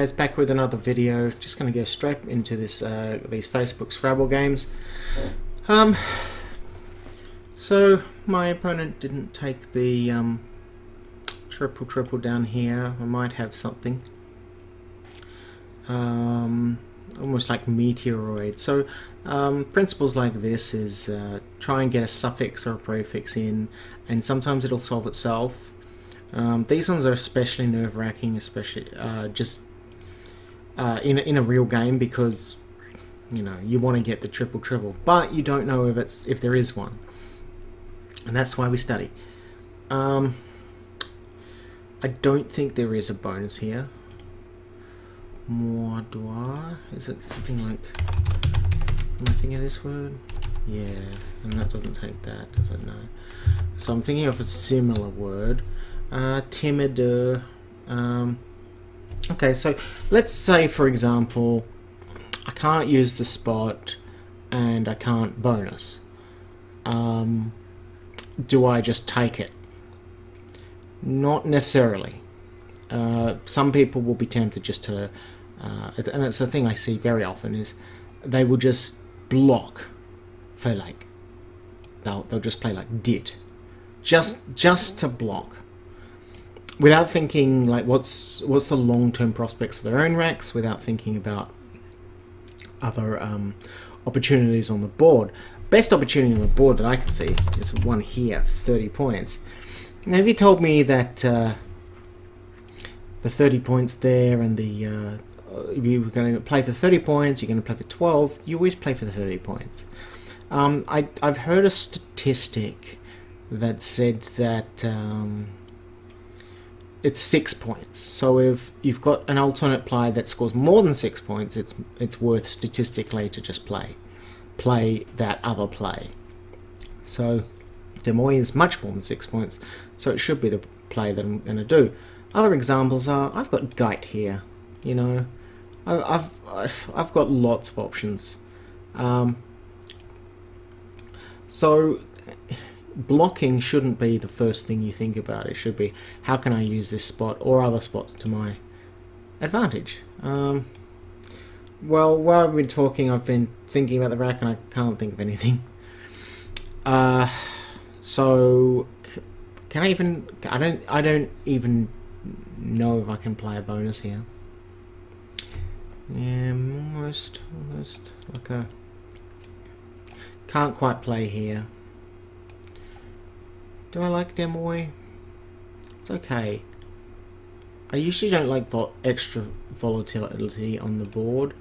guys, back with another video. Just going to go straight into this these Facebook Scrabble games. So my opponent didn't take the triple down here. I might have something almost like meteoroid. So principles like this is try and get a suffix or a prefix in, and sometimes it'll solve itself. These ones are especially nerve-wracking, especially just in a real game, because you know you want to get the triple, but you don't know if there is one, and that's why we study. I don't think there is a bonus here. Moi dois? Is it something like? Am I thinking of this word? Yeah, and that doesn't take that, does it? No. So I'm thinking of a similar word. Timid. Okay, so let's say, for example, I can't use the spot and I can't bonus. Do I just take it? Not necessarily. Some people will be tempted just to, and it's a thing I see very often, is they will just block for like, they'll just play like did, just to block, without thinking like what's the long-term prospects for their own racks, without thinking about other opportunities on the board. Best opportunity on the board that I can see is one here, 30 points. Now if you told me that the 30 points there and the if you were going to play for 30 points, you're going to play for 12, you always play for the 30 points. I've heard a statistic that said that it's 6 points. So if you've got an alternate player that scores more than 6 points, it's worth statistically to just play that other play. So Demoy is much more than 6 points, so it should be the play that I'm going to do. Other examples are, I've got Geit here. You know, I've got lots of options. So blocking shouldn't be the first thing you think about. It should be, how can I use this spot or other spots to my advantage? Well, while I've been talking, I've been thinking about the rack and I can't think of anything. So can I even? I don't even know if I can play a bonus here. Yeah, almost like a. Can't quite play here. Do I like Demoy? It's okay. I usually don't like extra volatility on the board,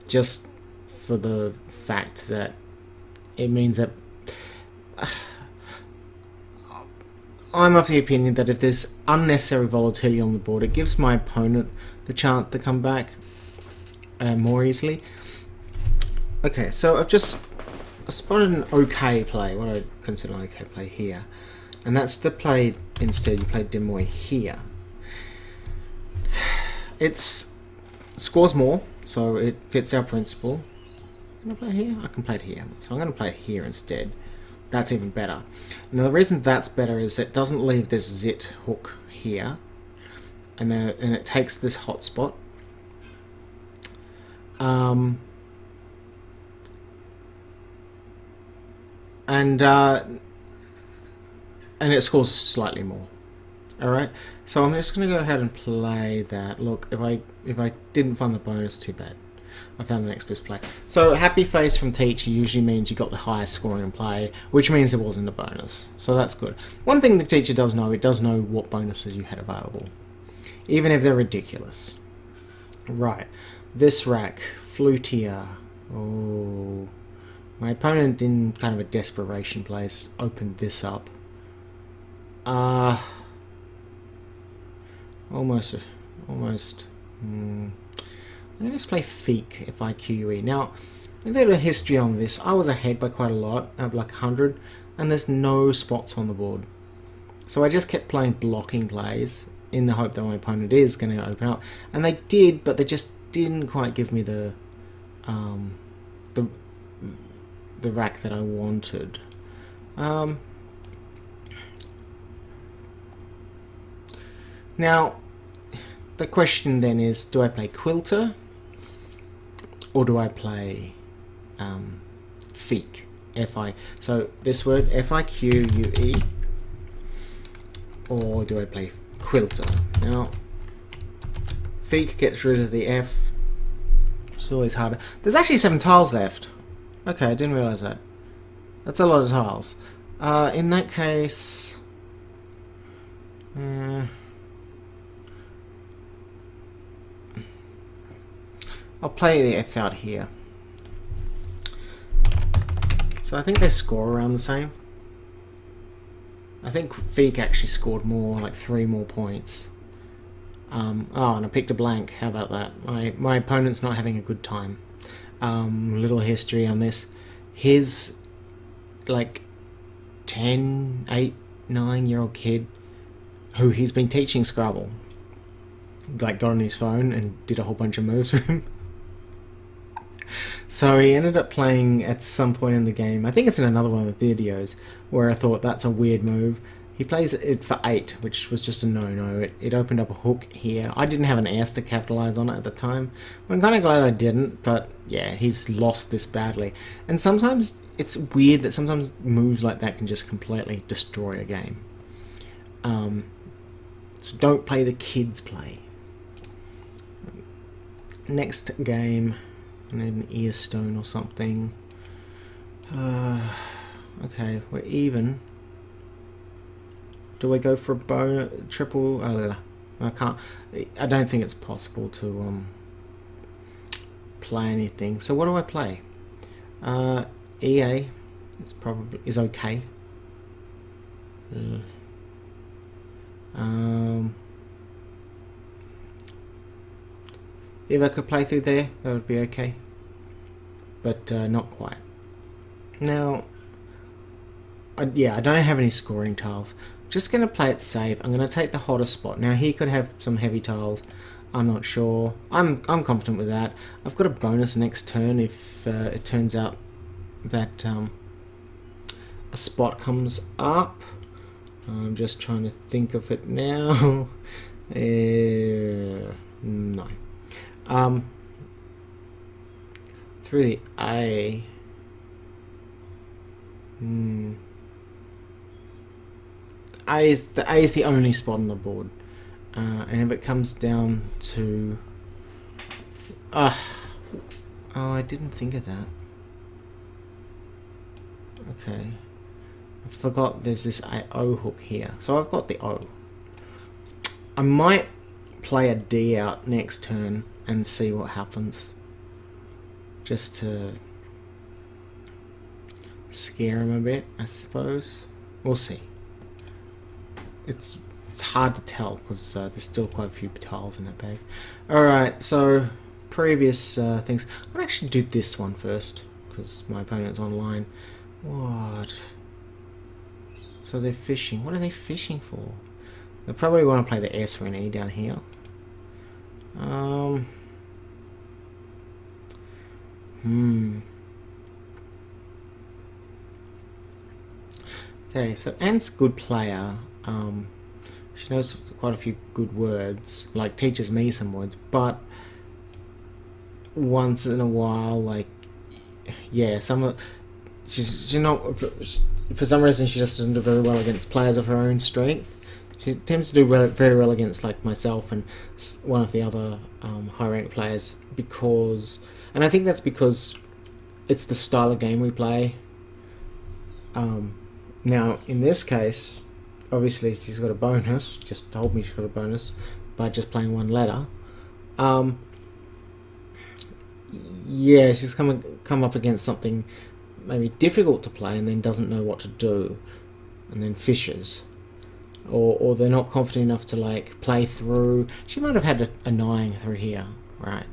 just for the fact that it means that I'm of the opinion that if there's unnecessary volatility on the board, it gives my opponent the chance to come back more easily. Okay, so I've just spotted an okay play, what I consider an okay play here, and that's to play, instead you play Demoy here. It scores more, so it fits our principle. Can I play it here? I can play it here, so I'm going to play it here instead. That's even better. Now the reason that's better is it doesn't leave this zit hook here, and it takes this hot spot. And it scores slightly more. Alright, so I'm just going to go ahead and play that. Look, if I didn't find the bonus, too bad. I found the next best play. So happy face from teacher usually means you got the highest scoring play, which means there wasn't a bonus. So that's good. One thing the teacher does know, it does know what bonuses you had available, even if they're ridiculous. Right, this rack, Flutier. Oh, my opponent, in kind of a desperation place, opened this up. Almost. I'm going to just play Feek if I QE. Now, a little history on this. I was ahead by quite a lot, at like 100, and there's no spots on the board. So I just kept playing blocking plays in the hope that my opponent is going to open up. And they did, but they just didn't quite give me the rack that I wanted. Now, the question then is, do I play quilter or do I play fique? So this word fique, or do I play quilter? Now, fique gets rid of the F. It's always harder. There's actually 7 tiles left. Okay, I didn't realise that. That's a lot of tiles. In that case, I'll play the F out here. So I think they score around the same. I think fique actually scored more, like 3 more points. Oh, and I picked a blank. How about that? My opponent's not having a good time. Little history on this. His, like, 8, 9-year-old kid who he's been teaching Scrabble, like, got on his phone and did a whole bunch of moves for him. So he ended up playing at some point in the game. I think it's in another one of the videos where I thought that's a weird move. He plays it for 8, which was just a no-no. It opened up a hook here. I didn't have an ace to capitalize on it at the time. I'm kind of glad I didn't, but yeah, he's lost this badly. And sometimes it's weird that sometimes moves like that can just completely destroy a game. So don't play the kids play. Next game, I need an ear stone or something. Okay, we're even. Do I go for a triple? I can't. I don't think it's possible to play anything. So what do I play? EA is okay. If I could play through there, that would be okay. But not quite. Now, I don't have any scoring tiles. Just going to play it safe. I'm going to take the hottest spot. Now he could have some heavy tiles. I'm not sure. I'm confident with that. I've got a bonus next turn if it turns out that a spot comes up. I'm just trying to think of it now. No. Through the A. A is the only spot on the board, and if it comes down to, oh, I didn't think of that. Okay, I forgot there's this O hook here, so I've got the O. I might play a D out next turn and see what happens, just to scare him a bit, I suppose. We'll see. It's hard to tell because there's still quite a few tiles in that bag. Alright, so previous things. I'm going to actually do this one first because my opponent's online. What? So they're fishing. What are they fishing for? They probably want to play the S or an E down here. Okay, so Ant's a good player. She knows quite a few good words, like teaches me some words, but once in a while, like, yeah, she's not, for some reason she just doesn't do very well against players of her own strength. She tends to do very well against, like, myself and one of the other high ranked players, and I think that's because it's the style of game we play. Now in this case, obviously she's got a bonus, just told me she's got a bonus by just playing one letter. Yeah, she's come up against something maybe difficult to play and then doesn't know what to do, and then fishes, or they're not confident enough to, like, play through. She might have had a 9 through here, right?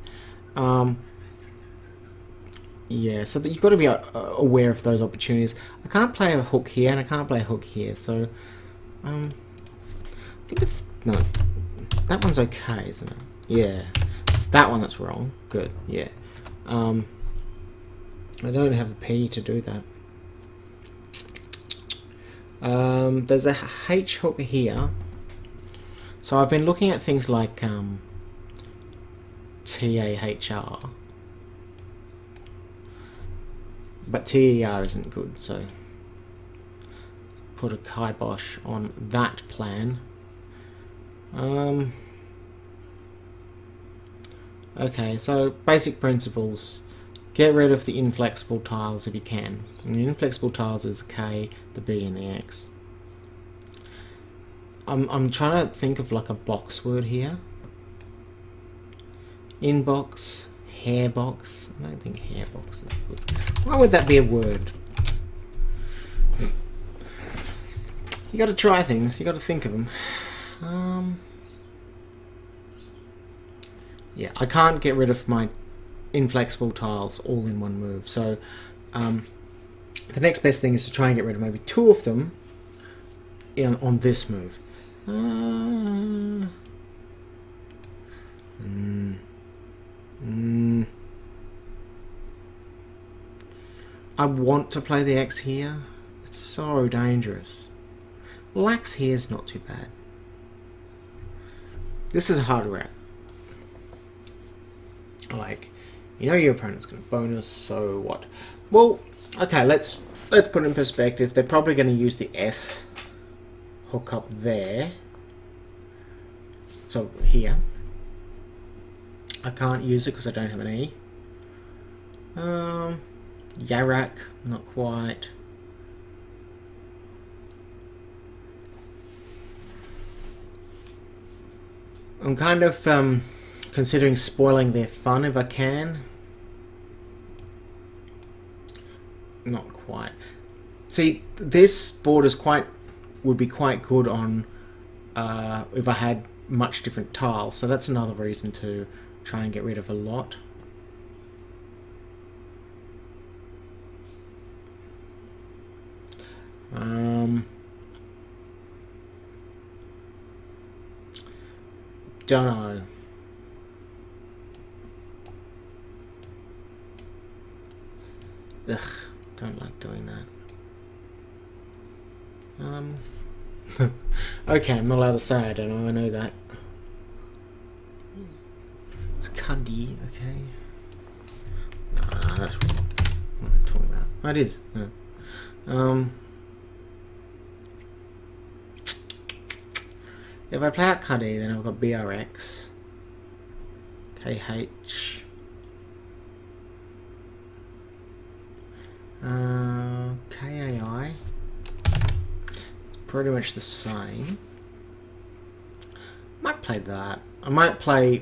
Yeah, so that you've got to be aware of those opportunities. I can't play a hook here and I can't play a hook here, so I think that one's okay, isn't it? Yeah, it's that one that's wrong. Good, yeah. I don't have a P to do that. There's a H hook here. So I've been looking at things like TAHR. But TER isn't good, so put a kibosh on that plan. Okay, so basic principles. Get rid of the inflexible tiles if you can. And the inflexible tiles is the K, the B, and the X. I'm trying to think of like a box word here. Inbox, hairbox. I don't think hairbox is good. Why would that be a word? You got to try things. You got to think of them. Yeah, I can't get rid of my inflexible tiles all in one move. So the next best thing is to try and get rid of maybe 2 of them on this move. I want to play the X here. It's so dangerous. Lax here is not too bad. This is a hard route. Like, you know your opponent's going to bonus, so what? Well, okay, let's put it in perspective. They're probably going to use the S hook up there. So here. I can't use it because I don't have an E. Yarak, not quite. I'm kind of considering spoiling their fun if I can. Not quite. See, this board would be quite good on if I had much different tiles. So that's another reason to try and get rid of a lot. Don't know. Ugh, don't like doing that. Okay, I'm not allowed to say I don't know, I know that. It's Cuddy, okay. Nah, that's wrong. What am I talking about? Oh, it is. No. If I play out Cuddy, then I've got BRX, KH, KAI. It's pretty much the same. Might play that. I might play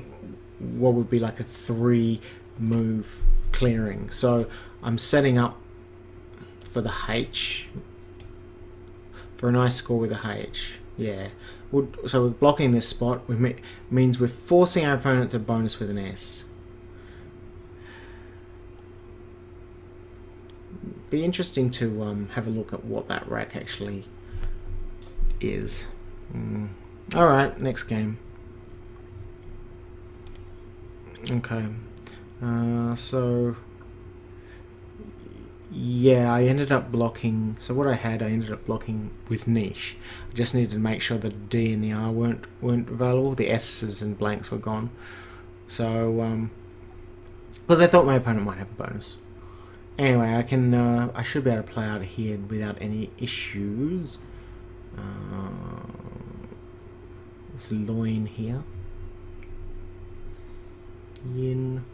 what would be like a 3-move clearing. So I'm setting up for the H, for a nice score with a H. Yeah. So we're blocking this spot, which means we're forcing our opponent to bonus with an S. Be interesting to have a look at what that rack actually is. Alright, next game. Okay. So yeah, I ended up blocking. So what I ended up blocking with niche. I just needed to make sure the D and the R weren't available. The S's and blanks were gone. So because I thought my opponent might have a bonus. Anyway, I should be able to play out of here without any issues. It's loin here. Yin.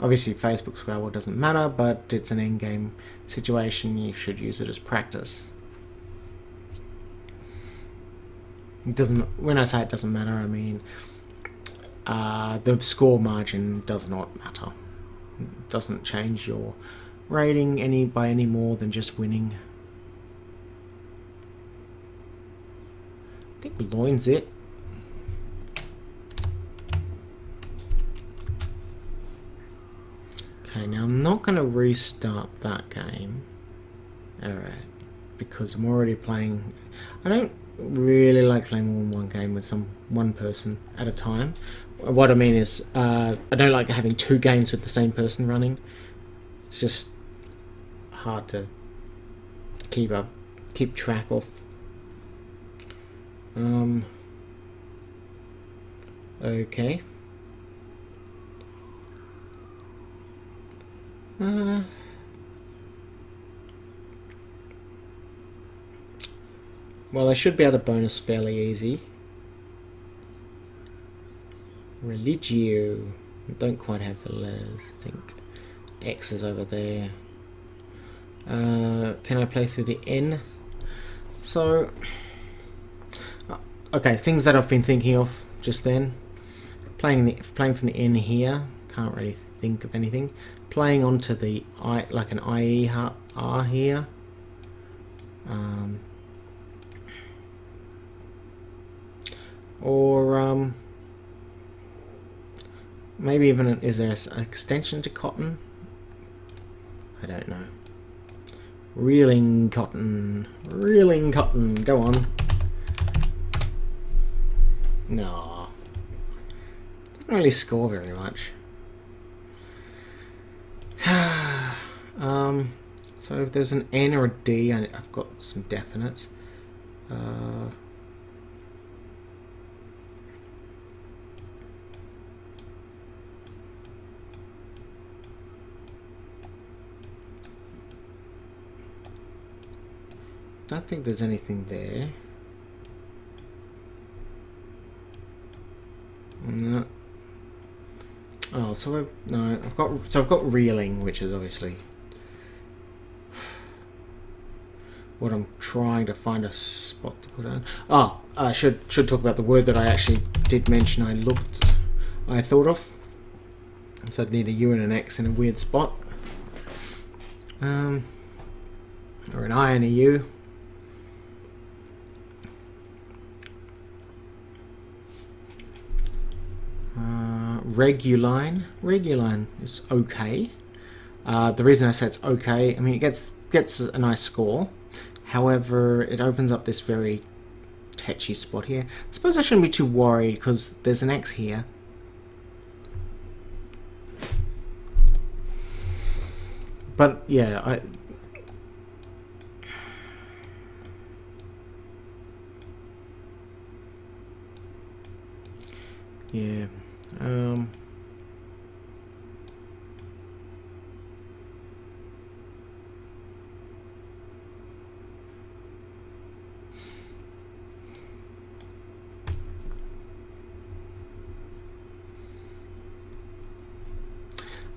Obviously Facebook Scrabble doesn't matter, but it's an endgame situation. You should use it as practice. It doesn't. When I say it doesn't matter, I mean the score margin does not matter. It doesn't change your rating by any more than just winning. I think loin's it. Okay, now I'm not going to restart that game. Alright, because I'm already playing. I don't really like playing more than one game with one person at a time. What I mean is, I don't like having 2 games with the same person running. It's just hard to keep track of. Okay. Well, I should be able to bonus fairly easy. Religio. Don't quite have the letters, I think. X is over there. Can I play through the N? So, okay, things that I've been thinking of just then. Playing from the N here, can't really think of anything. Playing onto the I, like an IE R here. Or maybe even is there an extension to cotton? I don't know. Reeling cotton, go on. No, doesn't really score very much. So if there's an N or a D, I've got some definites. Don't think there's anything there. No. Oh, so I've got reeling, which is obviously what I'm trying to find a spot to put on. Oh, I should talk about the word that I actually did mention. I thought of. So I'd need a U and an X in a weird spot, or an I and a U. Reguline is okay. The reason I say it's okay, I mean it gets a nice score. However, it opens up this very tetchy spot here. I suppose I shouldn't be too worried because there's an X here. But yeah, yeah.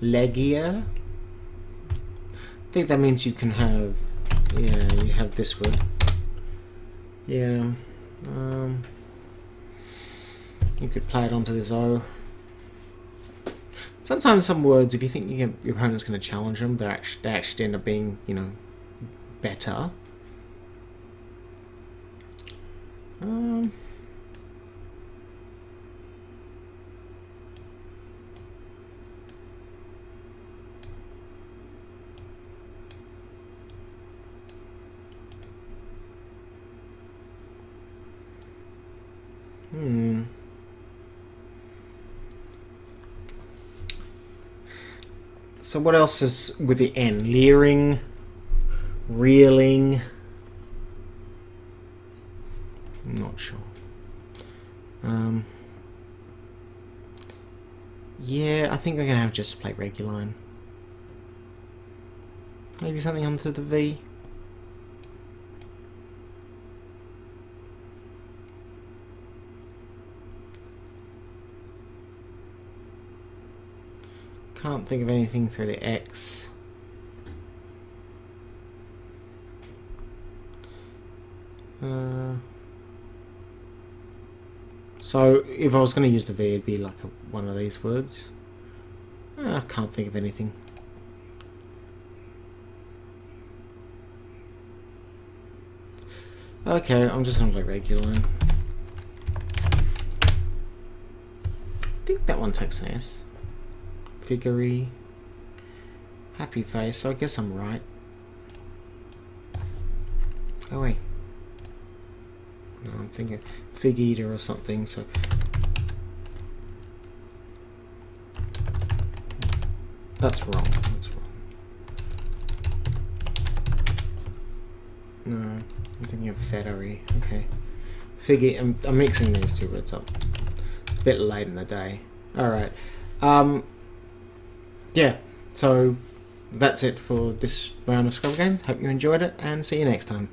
Legia. I think that means you can have, yeah, you have this word. Yeah. You could play it onto this O. Sometimes some words, if you think your opponent's going to challenge them, they actually end up being, you know, better. So what else is with the N? Leering, reeling. I'm not sure. Yeah, I think I'm gonna have to just play Reguline. Maybe something onto the V. Can't think of anything through the X. So if I was going to use the V, it'd be like one of these words. I can't think of anything. Okay, I'm just going to play Reguline. I think that one takes an S. Figurey. Happy face, so I guess I'm right. Oh wait. No, I'm thinking Fig Eater or something, so... That's wrong, No, I'm thinking of Feddery, okay. I'm mixing these two words up. a bit late in the day. Alright. Yeah, so that's it for this round of Scrabble game. Hope you enjoyed it, and see you next time.